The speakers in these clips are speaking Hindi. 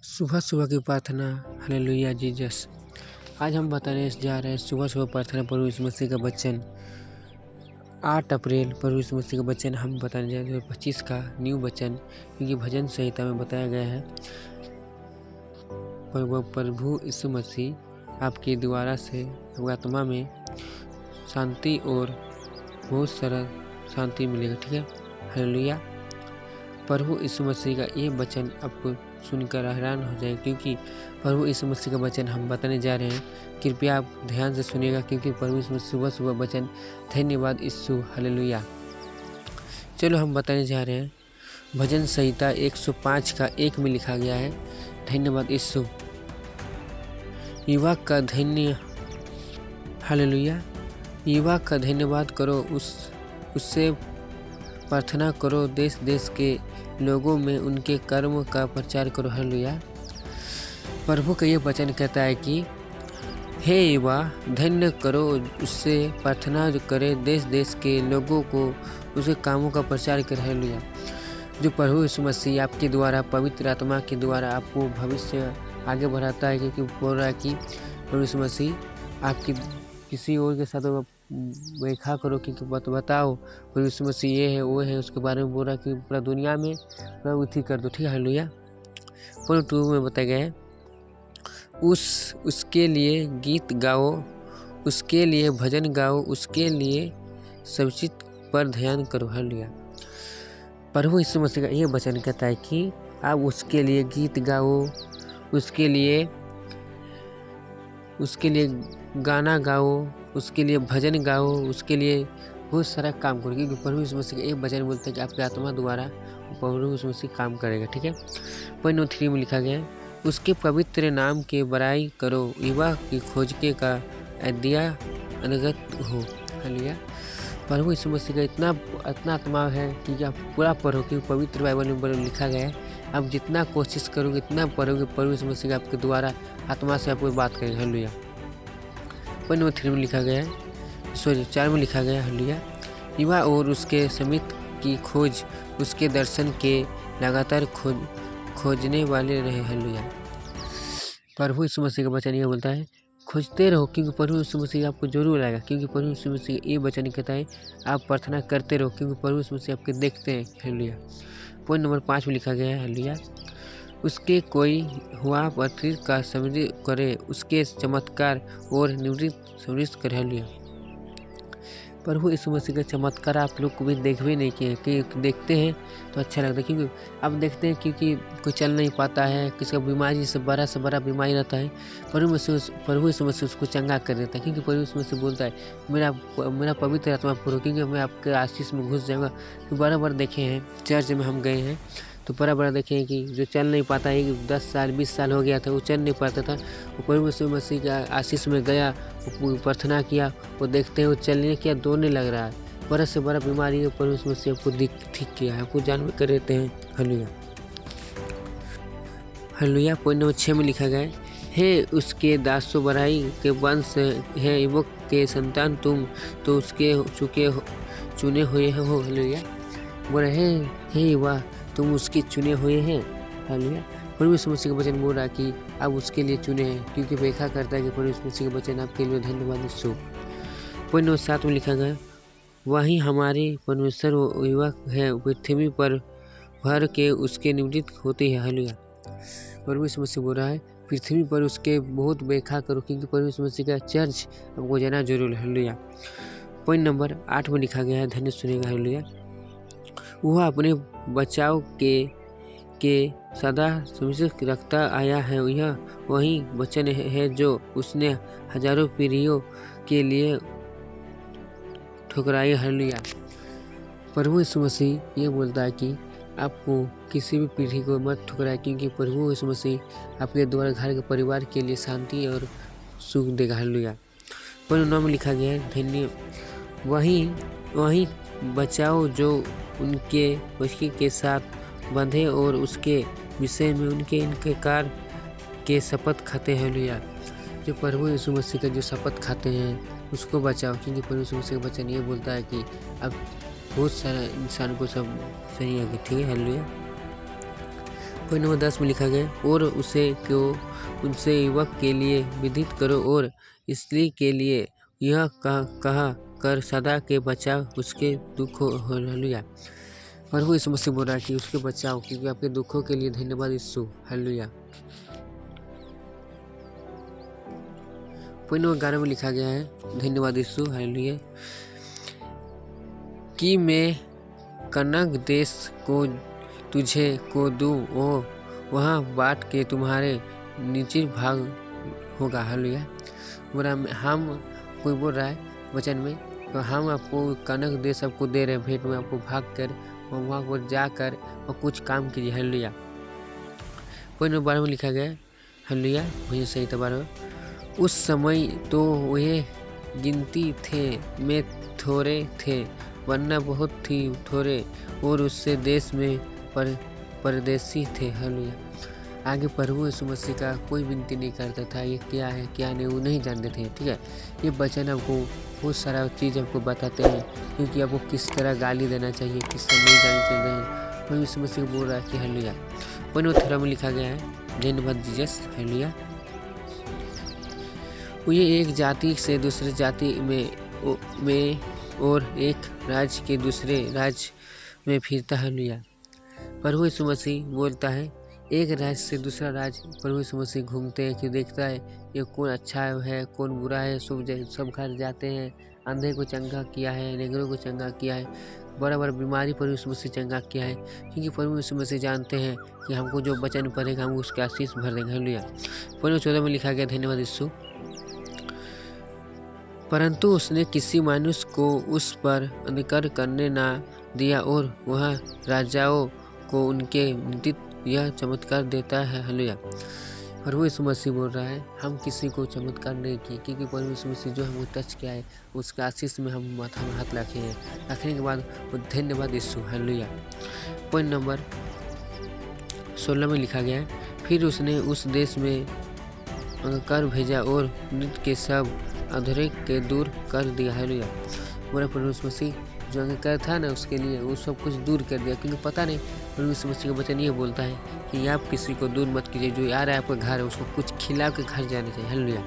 सुबह सुबह की प्रार्थना। Hallelujah Jesus. आज हम बताने जा रहे हैं सुबह सुबह प्रार्थना प्रभु यीशु मसीह का वचन 8 अप्रैल प्रभु यीशु मसीह का वचन हम बताने जा रहे हैं 25 का न्यू वचन, क्योंकि भजन संहिता में बताया गया है प्रभु यीशु मसीह आपके द्वारा से आत्मा में शांति और बहुत सारा शांति मिलेगा। ठीक है, हालेलुया। प्रभु यीशु मसीह का ये वचन आपको सुनकर हैरान हो जाए, क्योंकि प्रभु यीशु मसीह का वचन हम बताने जा रहे हैं। कृपया आप ध्यान से सुनिएगा, क्योंकि प्रभु यीशु मसीह सुबह सुबह वचन। धन्यवाद यीशु, हालेलुया। चलो हम बताने जा रहे हैं भजन संहिता 105 का 1 में लिखा गया है, धन्यवाद यीशु। युवा का धन्य, हालेलुया। युवा का धन्यवाद करो, उससे प्रार्थना करो, देश देश के लोगों में उनके कर्म का प्रचार करो, हालेलुया। प्रभु का ये वचन कहता है कि हे युवा, धन्य करो, उससे प्रार्थना करे, देश देश के लोगों को उसके कामों का प्रचार करे, हालेलुया। जो प्रभु यीशु मसीह आपके द्वारा पवित्र आत्मा के द्वारा आपको भविष्य आगे बढ़ाता है, क्योंकि बोल रहा है कि प्रभु यीशु मसीह आपकी किसी और के साथ व्याख्या करो, क्योंकि बताओ प्रभु यीशु मसीह ये है वो है, उसके बारे में बोल रहा है कि पूरा दुनिया में प्रभुति कर दो। ठीक है, हालेलुया। पॉइंट 2 में बताया गया है उसके लिए गीत गाओ, उसके लिए भजन गाओ, उसके लिए सब चीज पर ध्यान करो, हालेलुया। प्रभु यीशु मसीह का ये वचन कहता है कि आप उसके लिए गीत गाओ, उसके लिए गाना गाओ, उसके लिए भजन गाओ, उसके लिए बहुत सारा काम करो, क्योंकि प्रभु यीशु मसीह का एक वचन बोलता है कि आपकी आत्मा द्वारा प्रभु यीशु मसीह काम करेगा। ठीक है, पॉइंट 3 में लिखा गया है उसके पवित्र नाम के बड़ाई करो, युवा की खोजके का अद्या अनगत हो, हालेलुया। प्रभु यीशु मसीह का इतना आत्मा है कि आप पूरा पढ़ो, क्योंकि पवित्र बाइबल में लिखा गया है आप जितना कोशिश करोगे इतना पढ़ोगे, प्रभु यीशु मसीह आपके द्वारा आत्मा से आपको बात करेंगे, हालेलुया। पॉइंट 3 में लिखा गया है 4 में लिखा गया है, हालेलुया। युवा और उसके समिति की खोज, उसके दर्शन के लगातार खोजने वाले रहे, हालेलुया। प्रभु यीशु मसीह का वचन यह बोलता है खोजते रहो, क्योंकि प्रभु यीशु मसीह आपको जरूर आएगा, क्योंकि प्रभु यीशु मसीह ये वचन कहता है आप प्रार्थना करते रहो, क्योंकि प्रभु यीशु मसीह आपके देखते हैं, हालेलुया। पॉइंट नंबर 5 में लिखा गया है, हालेलुया। उसके कोई हुआ पृथ्वी का समृद्धि करे, उसके चमत्कार और निवृत्त समृद्ध करे, हालेलुया। प्रभु यीशु मसीह का चमत्कार आप लोग कभी देख भी नहीं किए, कि देखते हैं तो अच्छा लगता है, क्योंकि अब देखते हैं क्योंकि कोई चल नहीं पाता है, किसी का बीमारी से बड़ा बीमारी रहता है, प्रभु यीशु मसीह उसको चंगा कर देता है, क्योंकि प्रभु यीशु मसीह बोलता है मेरा पवित्र आत्मा पूरा, क्योंकि मैं आपके आशीष में घुस जाऊँगा। तो बराबर देखे हैं चर्च में हम गए हैं तो बड़ा देखे हैं कि जो चल नहीं पाता है, 10 साल 20 साल हो गया था वो चल नहीं पाता था, वो प्रभु यीशु मसीह का आशीष में गया, वो प्रार्थना किया, वो देखते हैं वो चलने किया, दौड़ने लग रहा है, बड़ा से बड़ा बीमारी है प्रभु यीशु मसीह आपको ठीक किया है, आपको जानवर कर देते हैं, हालेलुया, हालेलुया। पॉइंट नंबर 6 में लिखा गया है हे उसके दासों बड़ाई के वंश है, युवक के संतान तुम तो उसके चुने हुए हो, हालेलुया। बोल रहे हे युवा तुम उसके चुने हुए हैं, हालेलुया। प्रभु यीशु मसीह का वचन बोल रहा है कि आप उसके लिए चुने हैं, क्योंकि व्याख्या करता है कि प्रभु यीशु मसीह का वचन आपके लिए धन्यवाद यीशु। पॉइंट नंबर 7 में लिखा गया वही हमारे परमेश्वर युवक है, पृथ्वी पर भर के उसके निवृत्त होते हैं, हालेलुया। प्रभु यीशु मसीह बोल रहा है पृथ्वी पर उसके बहुत व्याख्या करो, क्योंकि प्रभु यीशु मसीह का चर्च आपको जाना जरूर है, हालेलुया। पॉइंट नंबर 8 में लिखा गया है, धन्य सुनेगा, हालेलुया। वह अपने बचाव के सदा सुनिश्चित रखता आया है, यह वही वचन है जो उसने हजारों पीढ़ियों के लिए ठुकराई, हालेलुया। प्रभु यीशु मसीह ये बोलता है कि आपको किसी भी पीढ़ी को मत ठुकराए, क्योंकि प्रभु यीशु मसीह आपके द्वारा घर के परिवार के लिए शांति और सुख देगा, हालेलुया। पॉइंट 9 में लिखा गया है धन्य वही बचाओ जो उसके के साथ बंधे और उसके विषय में उनके इनकार के शपथ खाते हैं, हालेलुया। जो प्रभु यीशु मसीह का जो शपथ खाते हैं उसको बचाओ, क्योंकि प्रभु यीशु मसीह का वचन ये बोलता है कि अब बहुत सारा इंसान को सब सही है, ठीक है, हालेलुया। पॉइंट नंबर 10 में लिखा गया और उनसे युवक के लिए विदित करो और स्त्री के लिए यह कहा कर सदा के बचाव उसके दुख हो। हालेलुया। प्रभु यीशु मसीह बोल रहा है कि उसके बचाओ, क्योंकि आपके दुखों के लिए धन्यवाद यीशु। हालेलुया। पॉइंट नंबर 11 में लिखा गया है धन्यवाद यीशु। हालेलुया। कि मैं कनक देश को तुझे को दूँ और वहाँ बांट के तुम्हारे नीचे भाग होगा। हालेलुया। बोला हम कोई बोल रहा है वचन में, तो हम आपको कनक देश आपको दे रहे हैं भेंट में, आपको भाग कर वहाँ पर जाकर और कुछ काम कीजिए। हालेलुया। पॉइंट नंबर 12 में लिखा गया है हालेलुया। वही सही था 12। उस समय तो वे गिनती थे में थोड़े थे, वरना बहुत ही थोड़े और उससे देश में परदेसी थे। हालेलुया। आगे प्रभु यीशु मसीह का कोई विनती नहीं करता था, ये क्या है क्या नहीं वो नहीं जानते थे। ठीक है, ये वचन आपको बहुत सारा चीज़ आपको बताते हैं, क्योंकि आपको किस तरह गाली देना चाहिए, किस तरह नहीं गाली चाहिए। प्रभु यीशु मसीह बोल रहा है कि हालेलुया। पॉइंट 13 में लिखा गया है धन्यवाद जीसस। हालेलुया। ये एक जाति से दूसरे जाति में और एक राज्य के दूसरे राज्य में फिरता। हालेलुया। प्रभु यीशु मसीह बोलता है एक राज्य से दूसरा राज्य प्रभु यीशु मसीह घूमते हैं कि देखता है ये कौन अच्छा है कौन बुरा है। सब घर जाते हैं, अंधे को चंगा किया है, नेगरों को चंगा किया है, बड़ा बड़ा बीमारी प्रभु यीशु मसीह चंगा किया है, क्योंकि प्रभु यीशु मसीह जानते हैं कि हमको जो वचन पढ़ेगा हम उसके आशीष भर देंगे। हालेलुया। पॉइंट 14 में लिखा गया धन्यवाद यीशु। परंतु उसने किसी मनुष्य को उस पर अधिकार करने ना दिया और वह राजाओं को उनके निमित्त यह चमत्कार देता है। हालेलुया। प्रभु यीशु मसीह बोल रहा है हम किसी को चमत्कार नहीं किए, क्योंकि प्रभु यीशु मसीह जो हमको टच किया है उसके आशीष में हम माथा में हाथ रखे हैं। रखने के बाद वो धन्यवाद यीशु। हालेलुया। पॉइंट नंबर 16 में लिखा गया है फिर उसने उस देश में अंधकार भेजा और नृत्य के सब अधूरे के दूर कर दिया। हालेलुया। बोला प्रभु यीशु मसीह जो अंधकार था ना उसके लिए वो सब कुछ दूर कर दिया, क्योंकि पता नहीं प्रभु यीशु मसीह का वचन ये बोलता है कि आप किसी को दूर मत कीजिए, जो आ रहा है आपका घर है उसको कुछ खिला के घर जाना चाहिए। हालेलुया।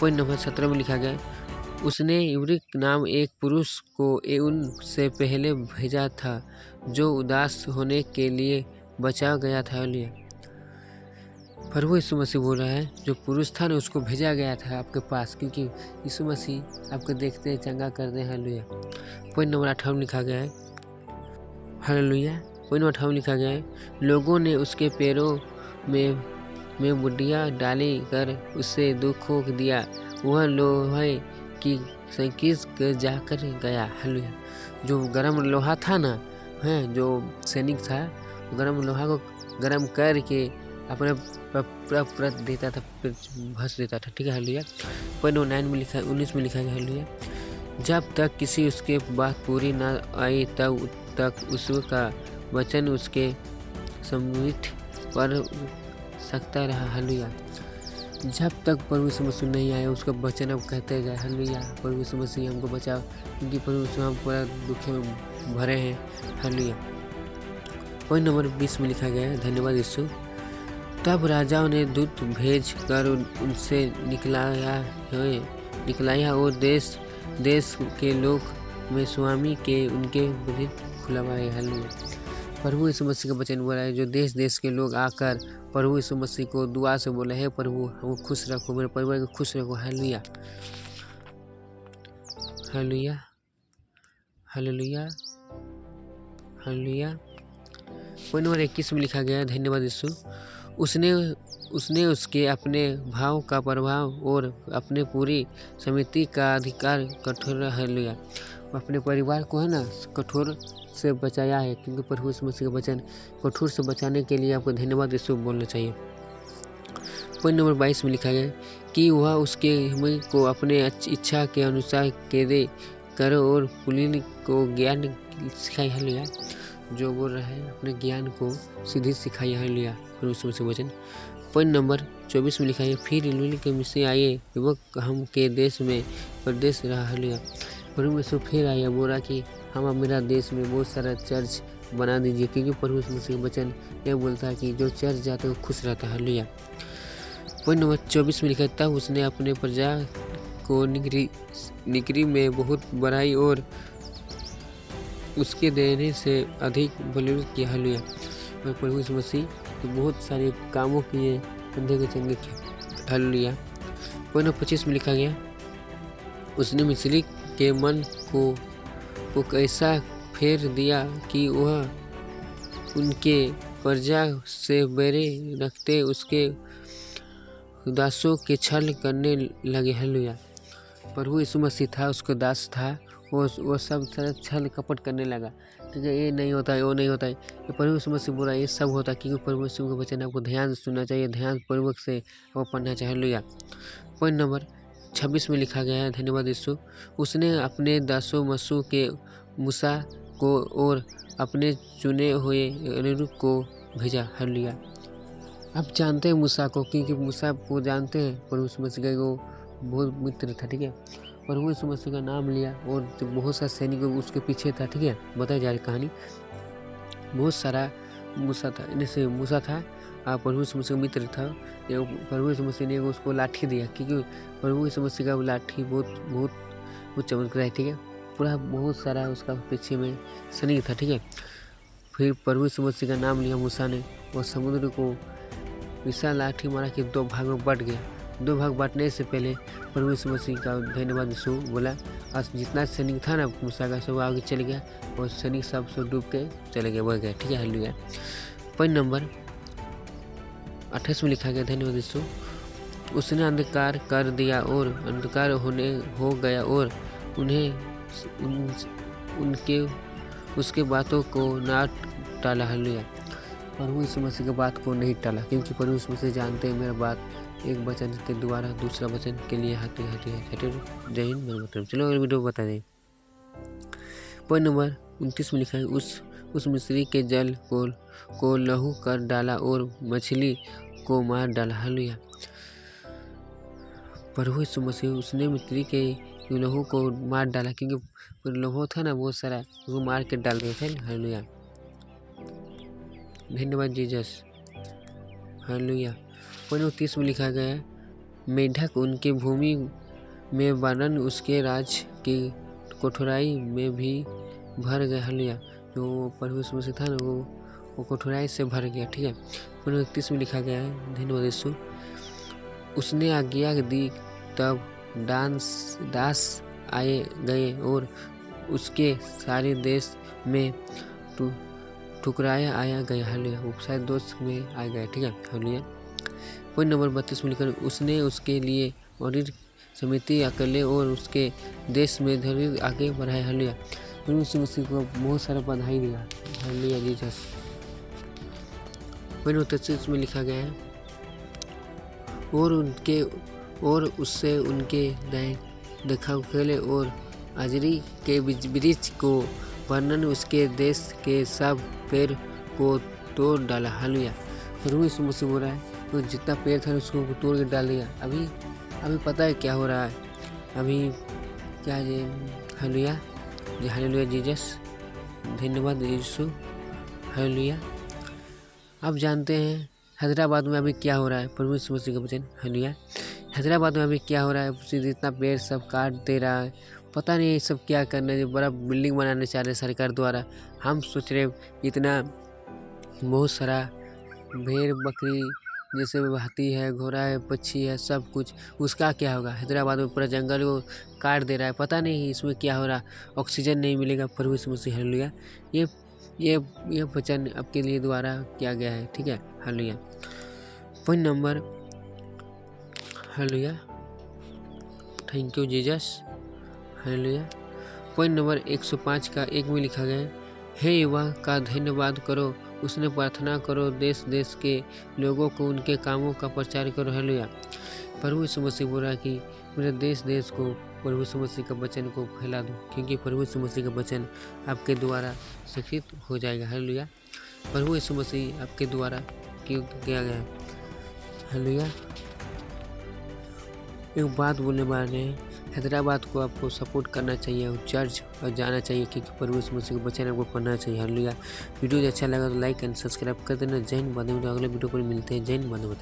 पॉइंट नंबर 17 में लिखा गया है उसने यूरिक नाम एक पुरुष को उनसे पहले भेजा था जो उदास होने के लिए बचा गया था। हालेलुया। प्रभु यीशु मसीह बोल रहा है जो पुरुष था ना उसको भेजा गया था आपके पास, क्योंकि यीशु मसीह आपको देखते हैं चंगा करते हैं। हालेलुया। पॉइंट नंबर 18 में लिखा गया है हालेलुया। पॉइंट नंबर 18 में लिखा गया है लोगों ने उसके पैरों में बुढ़िया डाली कर उसे दुख दिया, वह लोहे की संकीस कर जाकर गया। हालेलुया। जो गर्म लोहा था ना है जो सैनिक था गर्म लोहा को गर्म करके अपने प्रत देता था, भस देता था। ठीक है। हालेलुया। पॉइंट नंबर 19 में लिखा गया हालेलुया जब तक किसी उसके बात पूरी ना आई तब तक उसका वचन उसके सम्मित पर सकता रहा। हालेलुया। जब तक प्रभु यीशु मसीह नहीं आया उसका वचन अब कहते गए। हालेलुया। प्रभु यीशु मसीह हमको बचाओ, क्योंकि प्रभु यीशु हम पूरा दुख में भरे हैं। हालेलुया। पॉइंट नंबर 20 में लिखा गया है धन्यवाद यीशु। तब राजाओं ने दूत भेज कर उनसे निकलाया और देश के लोग में स्वामी के उनके विरुद्ध खुलवाए। हालेलुया। प्रभु यीशु मसीह का वचन बोला है जो देश देश के लोग आकर प्रभु यीशु मसीह को दुआ से बोले है प्रभु हमको खुश रखो, मेरे परिवार को खुश रखो। Hallelujah. Hallelujah. Hallelujah. Hallelujah. Point number 21 में लिखा गया है धन्यवाद यीशु। उसने उसके अपने भाव का प्रभाव और अपने पूरी समिति का अधिकार कठोर। हालेलुया। अपने परिवार को है ना कठोर से बचाया है, क्योंकि प्रभु यीशु मसीह का वचन कठोर से बचाने के लिए आपको धन्यवाद यीशु बोलना चाहिए। पॉइंट नंबर 22 में लिखा गया कि वह उसके हमें को अपने इच्छा के अनुसार कैदे करो और पुलिन को ज्ञान सिखाई। हालेलुया। जो बोल रहा है अपने ज्ञान को सीधी सिखाई। हालेलुया। प्रभु यीशु मसीह वचन। पॉइंट नंबर 24 में लिखा है फिर इलुल के मिस्री आए युवक हम के देश में प्रदेश रहा। हालेलुया। प्रभु यीशु फिर आया बोला कि हम मेरा देश में बहुत सारा चर्च बना दीजिए, क्योंकि प्रभु यीशु मसीह का वचन यह बोलता है कि जो चर्च जाता है वो खुश रहता है। हालेलुया। पॉइंट नंबर 24 में लिखा है, तब उसने अपने प्रजा को निकरी में बहुत बड़ाई और उसके देने से अधिक बलिदान किया। हालेलुया। और प्रभु यीशु मसीह तो बहुत सारे कामों किए, अंधे को चंगे किए। हालेलुया। पॉइंट नंबर 25 में लिखा गया, उसने मिस्री के मन को कैसा फेर दिया कि वह उनके प्रजा से बैर रखते उसके दासों के छल करने लगे। हालेलुया। प्रभु यीशु मसीह था, उसका दास था, वो सब छल कपट करने लगा। ठीक है, ये नहीं होता है, वो नहीं होता है, ये प्रभु यीशु मसीह बोला ये सब होता है, क्योंकि प्रभु यीशु का वचन आपको ध्यान से सुनना चाहिए, ध्यान पूर्वक से आपको पढ़ना चाहिए। हालेलुया। पॉइंट नंबर 26 में लिखा गया है, धन्यवाद यीशु, उसने अपने दासों मसू के मूसा को और अपने चुने हुए अनुरूप को भेजा। हालेलुया। आप जानते हैं मूसा को, क्योंकि मूसा को जानते हैं, प्रभु यीशु मसीह का वो बहुत मित्र था। ठीक है, प्रभु यीशु मसीह का नाम लिया और जो बहुत सारे सैनिक उसके पीछे था। ठीक है, बताई जा रही कहानी, बहुत सारा मूसा था, जैसे मूसा था प्रभु यीशु मसीह का मित्र था। प्रभु यीशु मसीह ने उसको लाठी दिया, क्योंकि प्रभु यीशु मसीह का लाठी बहुत चमत्कार है। ठीक है, पूरा बहुत सारा उसका पीछे में सैनिक था। ठीक है, फिर प्रभु यीशु मसीह का नाम लिया मूसा ने, और समुद्र को विशाल लाठी मारा कि 2 भाग में बट गया। 2 भाग बांटने से पहले प्रभु यीशु मसीह का धन्यवाद यीशु बोला, और जितना सैनिक था ना मूसा का सब आगे चल गया, और सैनिक सब डूब के चले गए, बह गए। ठीक है, हालेलुया। पॉइंट नंबर 28 में लिखा गया, धन्यवाद यीशु, उसने अंधकार कर दिया और अंधकार हो गया और उनके उसके बातों को ना टाला। हालेलुया। प्रभु यीशु मसीह की बात को नहीं टाला, क्योंकि प्रभु यीशु मसीह जानते हैं मेरा बात एक वचन के द्वारा दूसरा वचन के लिए हाथी है। जय हिंद, मेरा मतलब। चलो अगर वीडियो बता दें। पॉइंट नंबर 29 में लिखा है, उस मिस्री के जल को लहू कर डाला और मछली को मार डाला। हालेलुया। प्रभु यीशु मसीह उसने मिस्री के लहू को मार डाला, क्योंकि लहू था ना बहुत सारा, वो मार के डाल दिया था। हालेलुया। धन्यवाद जीसस। हालेलुया। पॉइंट 30 में लिखा गया है, मेढक उनके भूमि में वर्णन उसके राज की कठोराई में भी भर गया। हालेलुया। जो प्रभु यीशु मसीह था ना वो कठोराई से भर गया। ठीक है, पॉइंट 31 में लिखा गया है, धन्यवाद यीशु, उसने आज्ञा दी तब दास आए गए और उसके सारे देश में ठुकराया आया गया। हालेलुया। वो शायद दोस्त में आ गया। ठीक है, हालेलुया। पॉइंट नंबर 32 में लिखा, उसने उसके लिए और समिति अकेले और उसके देश में धैर्य आगे बढ़ाया। हालेलुया। प्रभु यीशु मसीह को बहुत सारा बधाई दिया। Hallelujah Jesus. पॉइंट 33 में लिखा गया है, और उससे उनके देखाखेले और आजरी के वृक्ष को वर्णन उसके देश के सब पेड़ को तोड़ डाला। हालेलुया। प्रभु यीशु मसीह बोल रहा है, तो जितना पेड़ था उसको तोड़ के डाल दिया। अभी पता है क्या हो रहा है, अभी क्या है। हालेलुया। Hallelujah Jesus. धन्यवाद यीशु। हालेलुया। आप जानते हैं हैदराबाद में अभी क्या हो रहा है, प्रभु यीशु मसीह का वचन। हालेलुया। हैदराबाद में अभी क्या हो रहा है, जितना पेड़ सब काट दे रहा है, पता नहीं ये सब क्या करना है, बड़ा बिल्डिंग बनाने चाह रहे सरकार द्वारा। हम सोच रहे इतना बहुत सारा भेड़ बकरी जैसे हाथी है, घोड़ा है, पक्षी है, सब कुछ, उसका क्या होगा। हैदराबाद में पूरा जंगल को काट दे रहा है, पता नहीं इसमें क्या हो रहा, ऑक्सीजन नहीं मिलेगा। प्रभु यीशु मसीह। हालेलुया। ये वचन आपके लिए द्वारा किया गया है। ठीक है, hallelujah. Point number, hallelujah, thank you Jesus. Hallelujah. Point number 105 का 1 में लिखा गया है, हे युवा का धन्यवाद करो, उसने प्रार्थना करो, देश देश के लोगों को उनके कामों का प्रचार करो। हालेलुया। प्रभु यीशु मसीह बोल रहा है कि मेरे देश देश को प्रभु यीशु मसीह का वचन को फैला दो, क्योंकि प्रभु यीशु मसीह का वचन आपके द्वारा शिक्षित हो जाएगा। हालेलुया। प्रभु यीशु मसीह आपके द्वारा किया गया। हालेलुया। एक बात बोलने वाले हैं, हैदराबाद को आपको सपोर्ट करना चाहिए और चर्च और जाना चाहिए, क्योंकि प्रभु यीशु मसीह के वचन आपको पढ़ना चाहिए। हालेलुया। वीडियो अच्छा लगा तो लाइक एंड सब्सक्राइब कर देना। जय हिंद। बाद में अगले वीडियो पर मिलते हैं। जय हिंद। बाद में।